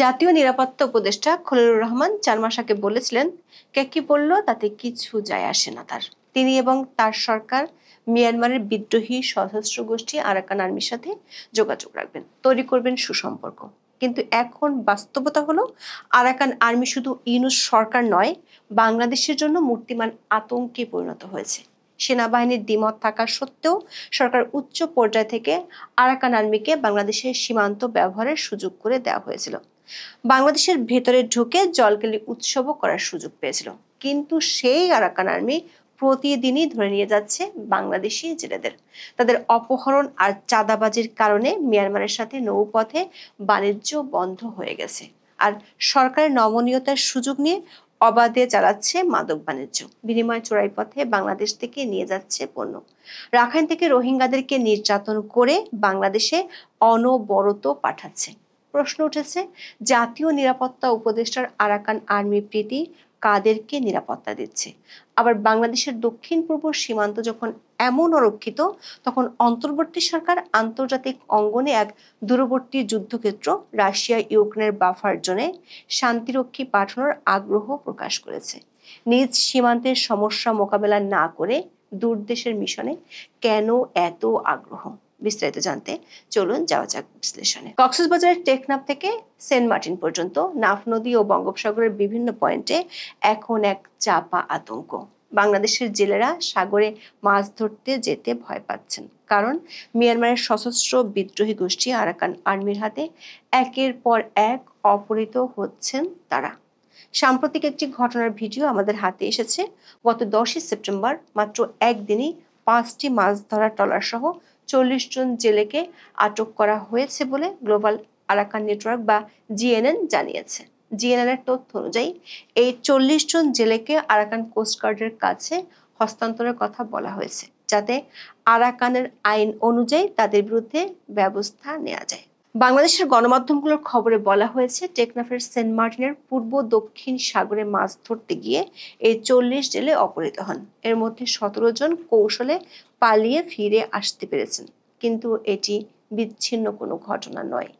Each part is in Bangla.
জাতীয় নিরাপত্তা উপদেষ্টা খলিলুর রহমান ৪ মাস আগে বলেছিলেন, কে কি বলল তাতে কিছু যায় আসে না তার। তিনি এবং তার সরকার মিয়ানমারের বিদ্রোহী সশস্ত্র গোষ্ঠী আরাকান আর্মির সাথে যোগাযোগ রাখবেন, তৈরি করবেন সুসম্পর্ক। কিন্তু এখন বাস্তবতা হলো, আরাকান আর্মি শুধু ইউনূস সরকার নয়, বাংলাদেশের জন্য মূর্তিমান আতঙ্কে পরিণত হয়েছে। সেনাবাহিনীর দ্বিমত থাকা সত্ত্বেও সরকার উচ্চ পর্যায় থেকে আরাকান আর্মিকে বাংলাদেশের সীমান্ত ব্যবহারের সুযোগ করে দেওয়া হয়েছিল। বাংলাদেশের ভেতরে ঢুকে জলকেলি উৎসবও করার সুযোগ পেয়েছিল। কিন্তু সেই আরাকান আর্মি প্রতিদিনই ধরে নিয়ে যাচ্ছে বাংলাদেশি জেলেদের। তাদের অপহরণ আর চাঁদাবাজির কারণে মিয়ানমারের সাথে নৌপথে বাণিজ্য বন্ধ হয়ে গেছে। আর সরকারের নমনীয়তার সুযোগ নিয়ে অবাধে চালাচ্ছে মাদক বাণিজ্য। বিনিময় চোরাই পথে বাংলাদেশ থেকে নিয়ে যাচ্ছে পণ্য। রাখাইন থেকে রোহিঙ্গাদেরকে নির্যাতন করে বাংলাদেশে অনবরত পাঠাচ্ছে। প্রশ্ন উঠেছে, জাতীয় নিরাপত্তা উপদেষ্টার আরাকান আর্মি প্রীতি কাদেরকে নিরাপত্তা দিচ্ছে? আবার বাংলাদেশের দক্ষিণ পূর্ব সীমান্ত যখন এমন অরক্ষিত, তখন অন্তর্বর্তী সরকার আন্তর্জাতিক অঙ্গনে এক দূরবর্তী যুদ্ধক্ষেত্র রাশিয়া ইউক্রেনের বাফার জোনে শান্তিরক্ষী পাঠানোর আগ্রহ প্রকাশ করেছে। নিজ সীমান্তের সমস্যা মোকাবেলা না করে দূরদেশের মিশনে কেন এত আগ্রহ? বিস্তারিত জানতে চলুন যাওয়া যাক বিশ্লেষণে। কক্সবাজারের টেকনাফ থেকে সেন্ট মার্টিন পর্যন্ত নাফ নদী ও বঙ্গোপসাগরের বিভিন্ন পয়েন্টে এখন এক চাপা আতঙ্ক। বাংলাদেশের জেলেরা সাগরে মাছ ধরতে যেতে ভয় পাচ্ছেন, কারণ মিয়ানমারের সশস্ত্র বিদ্রোহী গোষ্ঠী আরাকান আর্মির হাতে একের পর এক অপহৃত হচ্ছেন তারা। সাম্প্রতিক একটি ঘটনার ভিডিও আমাদের হাতে এসেছে। গত 10 সেপ্টেম্বর মাত্র একদিনই 5টি মাছ ধরার ট্রলার সহ 40 জন জেলেকে আটক করা হয়েছে বলে গ্লোবাল আরাকান নেটওয়ার্ক বা জিএনএন জানিয়েছে। জিএনএন এর তথ্য অনুযায়ী এই 40 জন জেলেকে আরাকান কোস্টগার্ডের কাছে হস্তান্তরের কথা বলা হয়েছে, যাতে আরাকানের আইন অনুযায়ী তাদের বিরুদ্ধে ব্যবস্থা নেওয়া যায়। বাংলাদেশের গণমাধ্যমগুলোর খবরে বলা হয়েছে, টেকনাফের সেন্ট মার্টিনের পূর্ব দক্ষিণ সাগরে মাছ ধরতে গিয়ে এই 40 জেলে অপহৃত হন। এর মধ্যে 17 জন কৌশলে পালিয়ে ফিরে আসতে পেরেছেন। কিন্তু এটি বিচ্ছিন্ন কোনো ঘটনা নয়।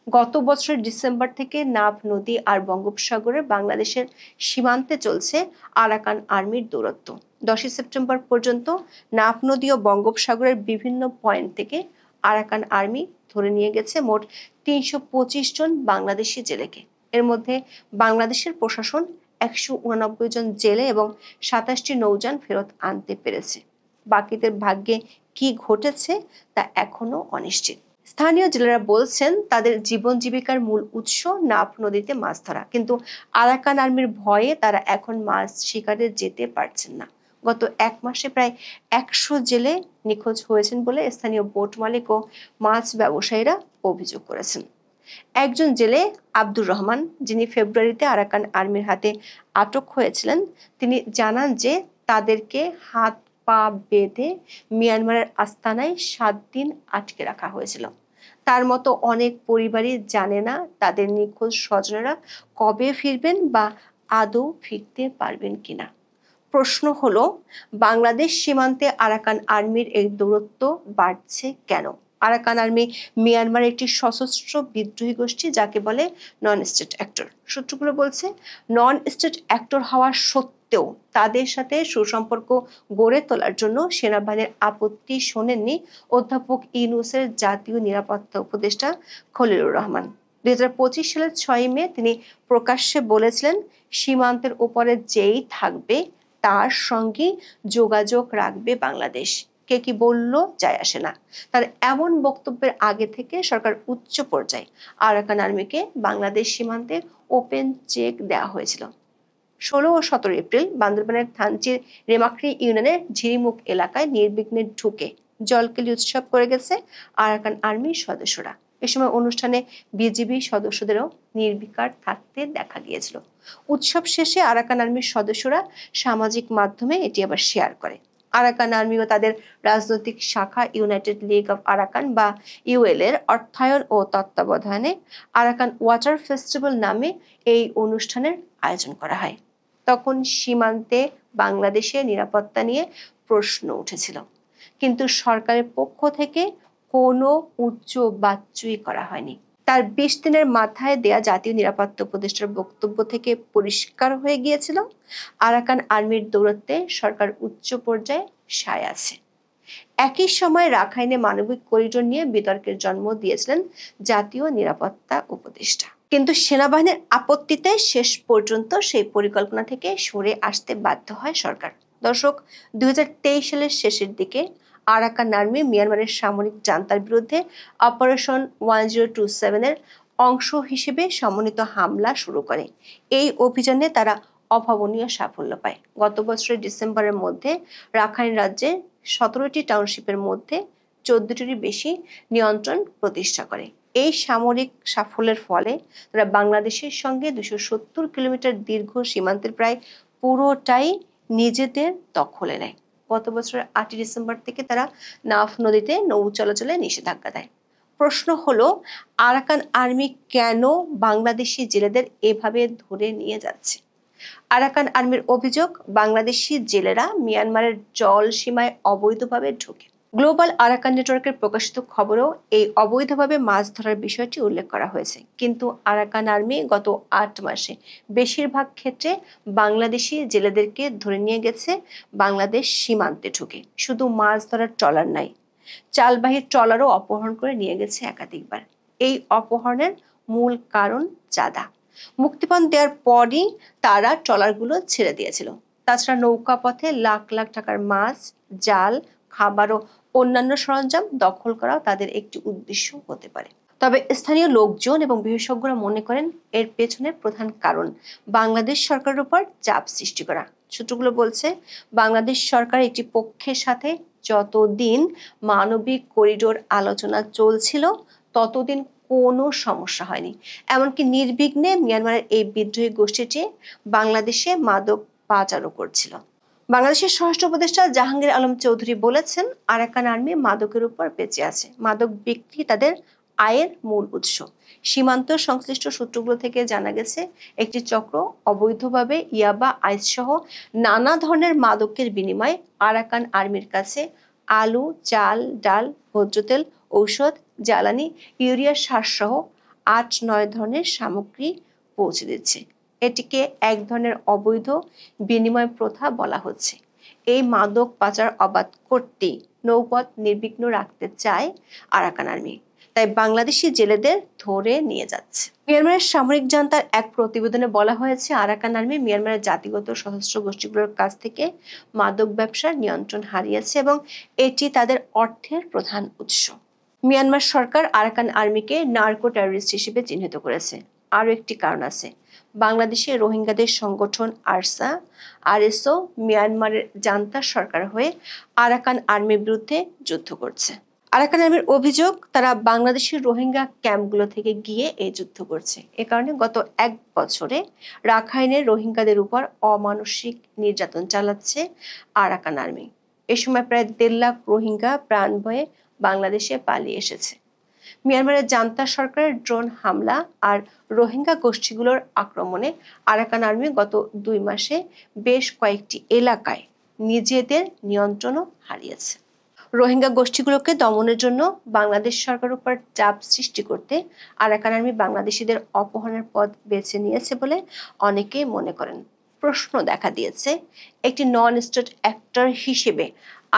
গত বছরের ডিসেম্বর থেকে নাফ নদী আর বঙ্গোপসাগরে বাংলাদেশের সীমান্তে চলছে আরাকান আর্মির দৌরাত্ম্য। 10 সেপ্টেম্বর পর্যন্ত নাফ নদী ও বঙ্গোপসাগরের বিভিন্ন পয়েন্ট থেকে আরাকান আর্মি ধরে নিয়ে গেছে মোট 325 জন বাংলাদেশি জেলেকে। এর মধ্যে বাংলাদেশের প্রশাসন 189 জন জেলে এবং 27টি নৌযান ফেরত আনতে পেরেছে। বাকিদের ভাগ্যে কি ঘটেছে তা এখনো অনিশ্চিত। স্থানীয় জেলেরা বলছেন, তাদের জীবন জীবিকার মূল উৎস নাফ নদীতে মাছ ধরা, কিন্তু আরাকান আর্মির ভয়ে তারা এখন মাছ শিকারে যেতে পারছেন না। গত 1 মাসে প্রায় 100 জেলে নিখোঁজ হয়েছেন বলে স্থানীয় বোট মালিক ও মাছ ব্যবসায়ীরা অভিযোগ করেছেন। একজন জেলে আব্দুর রহমান, যিনি ফেব্রুয়ারিতে আরাকান আর্মির হাতে আটক হয়েছিলেন, তিনি জানান যে তাদেরকে হাত পা বেঁধে মিয়ানমারের আস্তানায় 7 দিন আটকে রাখা হয়েছিল। তার মতো অনেক পরিবারই জানে না তাদের নিখোঁজ স্বজনেরা কবে ফিরবেন বা আদৌ ফিরতে পারবেন কিনা। প্রশ্ন হলো, বাংলাদেশ সীমান্তে আরাকান আর্মির এই দূরত্ব বাড়ছে কেন? আরাকান আর্মি মিয়ানমারের একটি সশস্ত্র বিদ্রোহী গোষ্ঠী, যাকে বলে নন স্টেট অ্যাক্টর। সূত্রগুলো বলছে, নন স্টেট অ্যাক্টর হওয়া সত্ত্বেও তাদের সাথে সুসম্পর্ক গড়ে তোলার জন্য সেনাবাহিনীর আপত্তি শোনেননি অধ্যাপক ইউনূসের জাতীয় নিরাপত্তা উপদেষ্টা খলিলুর রহমান। 2025 সালের 6 মে তিনি প্রকাশ্যে বলেছিলেন, সীমান্তের উপরে যেই থাকবে তার সঙ্গে যোগাযোগ রাখবে বাংলাদেশ। কে কি বলল যায় আসে না। তার এমন বক্তব্যের আগে থেকে সরকার উচ্চ পর্যায়ে আরাকান আর্মিকে বাংলাদেশ সীমান্তে ওপেন চেক দেওয়া হয়েছিল। 16 ও 17 এপ্রিল বান্দরবানের থানচির রেমাক্রি ইউনিয়নের ঝিরিমুখ এলাকায় নির্বিঘ্নে ঢুকে জলকেলি উৎসব করে গেছে আরাকান আর্মির সদস্যরা। এ সময় অনুষ্ঠানে বিজিবি সদস্যদেরও নির্বিকার থাকতে দেখা গিয়েছিল। উৎসব শেষে আরাকান আর্মির সদস্যরা সামাজিক মাধ্যমে এটি আবার শেয়ার করে। আরাকান আর্মি ও তাদের রাজনৈতিক শাখা ইউনাইটেড লীগ অফ আরাকান বা ইউএল এর অর্থায়ন ও তত্ত্বাবধানে আরাকান ওয়াটার ফেস্টিভ্যাল নামে এই অনুষ্ঠানের আয়োজন করা হয়। তখন সীমান্তে বাংলাদেশের নিরাপত্তা নিয়ে প্রশ্ন উঠেছিল, কিন্তু সরকারের পক্ষ থেকে কোনো উচ্চ বাচ্চুই করা হয়নি। তার ২০ দিনের মাথায় দেয়া জাতীয় নিরাপত্তা উপদেষ্টার বক্তব্য থেকে পরিষ্কার হয়ে গিয়েছিল আরাকান আর্মির দৌরাত্ম্যে সরকার উচ্চ পর্যায়ে সায় আছে। একই সময় রাখাইনে মানবিক করিডোর নিয়ে বিতর্কের জন্ম দিয়েছিলেন জাতীয় নিরাপত্তা উপদেষ্টা। কিন্তু সেনাবাহিনীর আপত্তিতে শেষ পর্যন্ত সেই পরিকল্পনা থেকে সরে আসতে বাধ্য হয় সরকার। দর্শক, ২০২৩ সালের শেষের দিকে আরাকান আর্মি মিয়ানমারের সামরিক জান্তার বিরুদ্ধে অপারেশন 1027 এর অংশ হিসেবে সমন্বিত হামলা শুরু করে। এই অভিযানে তারা অভাবনীয় সাফল্য পায়। গত বছরের ডিসেম্বরের মধ্যে রাখাইন রাজ্যে ১৭টি টাউনশিপের মধ্যে ১৪টির বেশি নিয়ন্ত্রণ প্রতিষ্ঠা করে। এই সামরিক সাফল্যের ফলে তারা বাংলাদেশের সঙ্গে ২৭০ কিলোমিটার দীর্ঘ সীমান্তের প্রায় পুরোটাই নিজেদের দখলে নেয়। গত বছরের ৮ই ডিসেম্বর থেকে তারা নাফ নদীতে নৌ চলাচলে নিষেধাজ্ঞা দেয়। প্রশ্ন হলো, আরাকান আর্মি কেন বাংলাদেশি জেলেদের এভাবে ধরে নিয়ে যাচ্ছে? আরাকান আর্মির অভিযোগ, বাংলাদেশি জেলেরা মিয়ানমারের জল সীমায় অবৈধভাবে ঢোকে। গ্লোবাল আরাকান নেটওয়ার্কের প্রকাশিত খবরেও এই অবৈধভাবে মাছ ধরার বিষয়টি উল্লেখ করা হয়েছে। কিন্তু আরাকান আর্মি গত ৮ মাসে বেশিরভাগ ক্ষেত্রে বাংলাদেশি জেলেদেরকে ধরে নিয়ে গেছে বাংলাদেশ সীমান্তে ঢুকে। শুধু মাছ ধরার ট্রলার নাই, চালবাহী ট্রলারও অপহরণ করে নিয়ে গেছে একাধিকবার। এই অপহরণের মূল কারণ চাঁদা। মুক্তিপণ দেওয়ার পরই তারা ট্রলারগুলো ছেড়ে দিয়েছিল। তাছাড়া নৌকা পথে লাখ লাখ টাকার মাছ, জাল, খাবার ও অন্যান্য সরঞ্জাম দখল করাও তাদের একটি উদ্দেশ্য হতে পারে। তবে স্থানীয় লোকজন এবং বিশেষজ্ঞরা মনে করেন এর পেছনে প্রধান কারণ বাংলাদেশ সরকারের উপর চাপ সৃষ্টি করা। সূত্রগুলো বলছে, বাংলাদেশ সরকার একটি পক্ষের সাথে যতদিন মানবিক করিডোর আলোচনা চলছিল ততদিন কোনো সমস্যা হয়নি। এমনকি নির্বিঘ্নে মিয়ানমারের এই বিদ্রোহী গোষ্ঠীটি বাংলাদেশে মাদক পাচারও করছিল। বাংলাদেশের স্বরাষ্ট্র উপদেষ্টা জাহাঙ্গীর আলম চৌধুরী বলেছেন, আরাকান আর্মি মাদকের উপর বেঁচে আছে। মাদক বিক্রি তাদের আয়ের মূল উৎস। সীমান্ত সংশ্লিষ্ট সূত্রগুলো থেকে জানা গেছে, একটি চক্র অবৈধভাবে ইয়াবা, আইস সহ নানা ধরনের মাদকের বিনিময়ে আরাকান আর্মির কাছে আলু, চাল, ডাল, ভোজ্য তেল, ঔষধ, জ্বালানি, ইউরিয়া সার সহ ৮-৯ ধরনের সামগ্রী পৌঁছে দিচ্ছে। এটিকে এক ধরনের অবৈধ বিনিময় প্রথা বলা হচ্ছে। এই মাদক পাচার অবাধ করতেই নৌপথ নির্বিঘ্ন রাখতে চায় আরাকান আর্মি, তাই বাংলাদেশি জেলেদের ধরে নিয়ে যাচ্ছে। মিয়ানমারের সামরিক জান্তার এক প্রতিবেদনে বলা হয়েছে, আরাকান আর্মি মিয়ানমারের জাতিগত সশস্ত্র গোষ্ঠীগুলোর কাছ থেকে মাদক ব্যবসার নিয়ন্ত্রণ হারিয়েছে এবং এটি তাদের অর্থের প্রধান উৎস। মিয়ানমার সরকার আরাকান আর্মিকে নার্কো টেররিস্ট হিসেবে চিহ্নিত করেছে। আরও একটি কারণ আছে, বাংলাদেশে রোহিঙ্গাদের সংগঠন আরএসও মিয়ানমারের জান্তা সরকার হয়ে আরাকান আর্মির বিরুদ্ধে যুদ্ধ করছে। আরাকান আর্মির অভিযোগ, তারা বাংলাদেশের রোহিঙ্গা ক্যাম্পগুলো থেকে গিয়ে এই যুদ্ধ করছে। এ কারণে গত ১ বছরে রাখাইনের রোহিঙ্গাদের উপর অমানসিক নির্যাতন চালাচ্ছে আরাকান আর্মি। এ সময় প্রায় ১.৫ লাখ রোহিঙ্গা প্রাণ ভয়ে বাংলাদেশে পালিয়ে এসেছে। মিয়ানমারের জান্তা সরকারের ড্রোন হামলা আর রোহিঙ্গা গোষ্ঠীগুলোর আক্রমণে আরাকান আর্মি গত ২ মাসে বেশ কয়েকটি এলাকায় নিজেদের নিয়ন্ত্রণও হারিয়েছে। রোহিঙ্গা গোষ্ঠীগুলোকে দমনের জন্য বাংলাদেশ সরকারের উপর চাপ সৃষ্টি করতে আরাকান আর্মি বাংলাদেশিদের অপহরণের পথ বেছে নিয়েছে বলে অনেকেই মনে করেন। প্রশ্ন দেখা দিয়েছে, একটি নন স্টেট অ্যাক্টর হিসেবে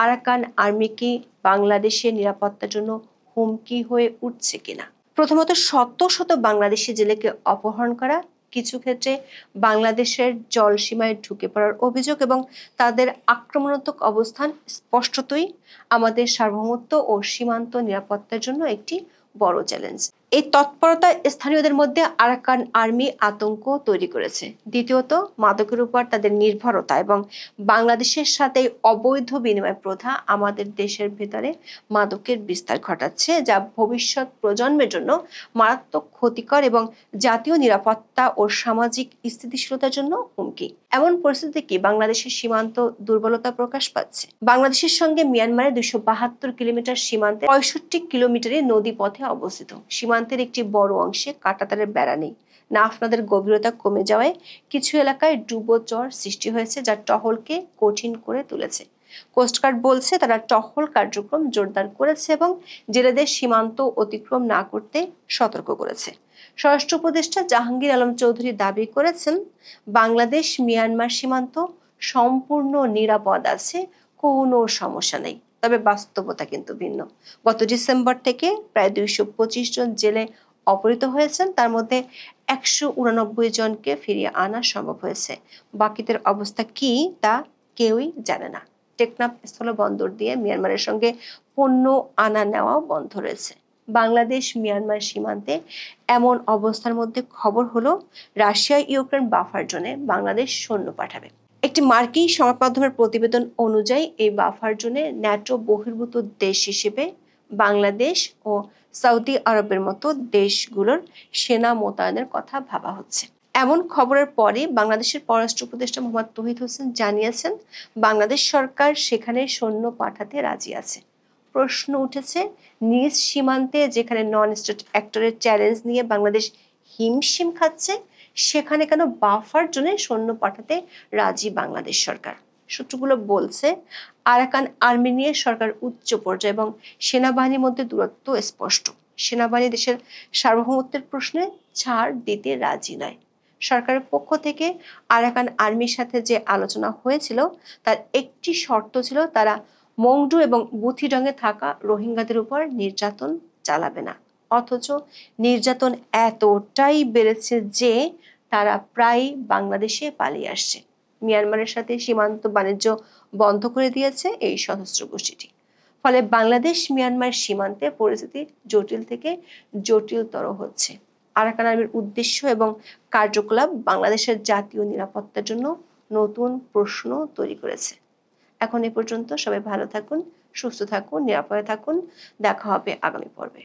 আরাকান আর্মি কি বাংলাদেশের নিরাপত্তার জন্য হুমকি হয়ে উঠছে কিনা? প্রথমত, শত শত বাংলাদেশি জেলেকে অপহরণ করা, কিছু ক্ষেত্রে বাংলাদেশের জল সীমায় ঢুকে পড়ার অভিযোগ এবং তাদের আক্রমণাত্মক অবস্থান স্পষ্টতই আমাদের সার্বভৌমত্ব ও সীমান্ত নিরাপত্তার জন্য একটি বড় চ্যালেঞ্জ। এই তৎপরতা স্থানীয়দের মধ্যে আরাকান আর্মি আতঙ্ক তৈরি করেছে। দ্বিতীয়ত, মাদকের উপর তাদের নির্ভরতা এবং বাংলাদেশের সাথে অবৈধ বিনিময় প্রথা আমাদের দেশের ভেতরে মাদকের বিস্তার ঘটাচ্ছে, যা ভবিষ্যৎ প্রজন্মের জন্য মারাত্মক ক্ষতিকর এবং জাতীয় নিরাপত্তা ও সামাজিক স্থিতিশীলতার জন্য হুমকি। এমন পরিস্থিতিতে কি বাংলাদেশের সীমান্ত দুর্বলতা প্রকাশ পাচ্ছে? বাংলাদেশের সঙ্গে মিয়ানমারের ২৭২ কিলোমিটার সীমান্তে ৬৫ কিলোমিটারের নদী পথে অবস্থিত। সীমান্তের একটি বড় অংশে কাঁটাতারের বেড়া নেই। নাফ নদের গভীরতা কমে যাওয়ায় কিছু এলাকায় ডুবোচর সৃষ্টি হয়েছে, যা টহলকে কঠিন করে তুলেছে। কোস্টগার্ড বলছে তারা টহল কার্যক্রম জোরদার করেছে এবং জেলেদের সীমান্ত অতিক্রম না করতে সতর্ক করেছে। স্বরাষ্ট্র উপদেষ্টা জাহাঙ্গীর আলম চৌধুরী দাবি করেছেন, বাংলাদেশ মিয়ানমার সীমান্ত সম্পূর্ণ নিরাপদ আছে, কোনো সমস্যা নেই। তবে বাস্তবতা কিন্তু ভিন্ন। গত ডিসেম্বর থেকে প্রায় 225 জন জেলে অপহৃত হয়েছেন, তার মধ্যে 189 জনকে ফিরিয়ে আনা সম্ভব হয়েছে। বাকিদের অবস্থা কি তা কেউই জানে না। টেকনাফ স্থলবন্দর দিয়ে মিয়ানমারের সঙ্গে পণ্য আনা নেওয়াও বন্ধ রয়েছে। বাংলাদেশ মিয়ানমার সীমান্তে এমন অবস্থার মধ্যে খবর হলো, রাশিয়া ইউক্রেন বাফার জোনে বাংলাদেশ সৈন্য পাঠাবে। একটি মার্কিন সংবাদ মাধ্যমের প্রতিবেদন অনুযায়ী এই বাফার জোনে ন্যাটো বহির্ভূত দেশ হিসেবে বাংলাদেশ ও সৌদি আরবের মতো দেশগুলোর সেনা মোতায়েনের কথা ভাবা হচ্ছে। এমন খবরের পরে বাংলাদেশের পররাষ্ট্র উপদেষ্টা মোহাম্মদ তৌহিদ হোসেন জানিয়েছেন, বাংলাদেশ সরকার সেখানে সৈন্য পাঠাতে রাজি আছে। প্রশ্ন উঠেছে, নিজ সীমান্তে যেখানে নন স্টেট অ্যাক্টরের চ্যালেঞ্জ নিয়ে বাংলাদেশ হিমশিম খাচ্ছে, সেখানে কেন বাফার জন্য সৈন্য পাঠাতে রাজি বাংলাদেশ সরকার? সূত্রগুলো বলছে, আরাকান আর্মি নিয়ে সরকার উচ্চ পর্যায়ে এবং সেনাবাহিনীর মধ্যে দূরত্ব স্পষ্ট। সেনাবাহিনী দেশের সার্বভৌমত্বের প্রশ্নে ছাড় দিতে রাজি নয়। সরকারের পক্ষ থেকে আরাকান আর্মির সাথে যে আলোচনা হয়েছিল তার একটি শর্ত ছিল, তারা মংডু এবং বুথিডংয়ে থাকা রোহিঙ্গাদের উপর নির্যাতন চালাবে না। অথচ নির্যাতন এতটাই বেড়েছে যে তারা প্রায় বাংলাদেশে পালিয়ে আসছে। মিয়ানমারের সাথে সীমান্ত বাণিজ্য বন্ধ করে দিয়েছে এই সশস্ত্র গোষ্ঠীটি। ফলে বাংলাদেশ মিয়ানমার সীমান্তে পরিস্থিতি জটিল থেকে জটিলতর হচ্ছে। আরাকান আর্মির উদ্দেশ্য এবং কার্যকলাপ বাংলাদেশের জাতীয় নিরাপত্তার জন্য নতুন প্রশ্ন তৈরি করেছে। এখন এ পর্যন্ত। সবাই ভালো থাকুন, সুস্থ থাকুন, নিরাপদে থাকুন। দেখা হবে আগামী পর্বে।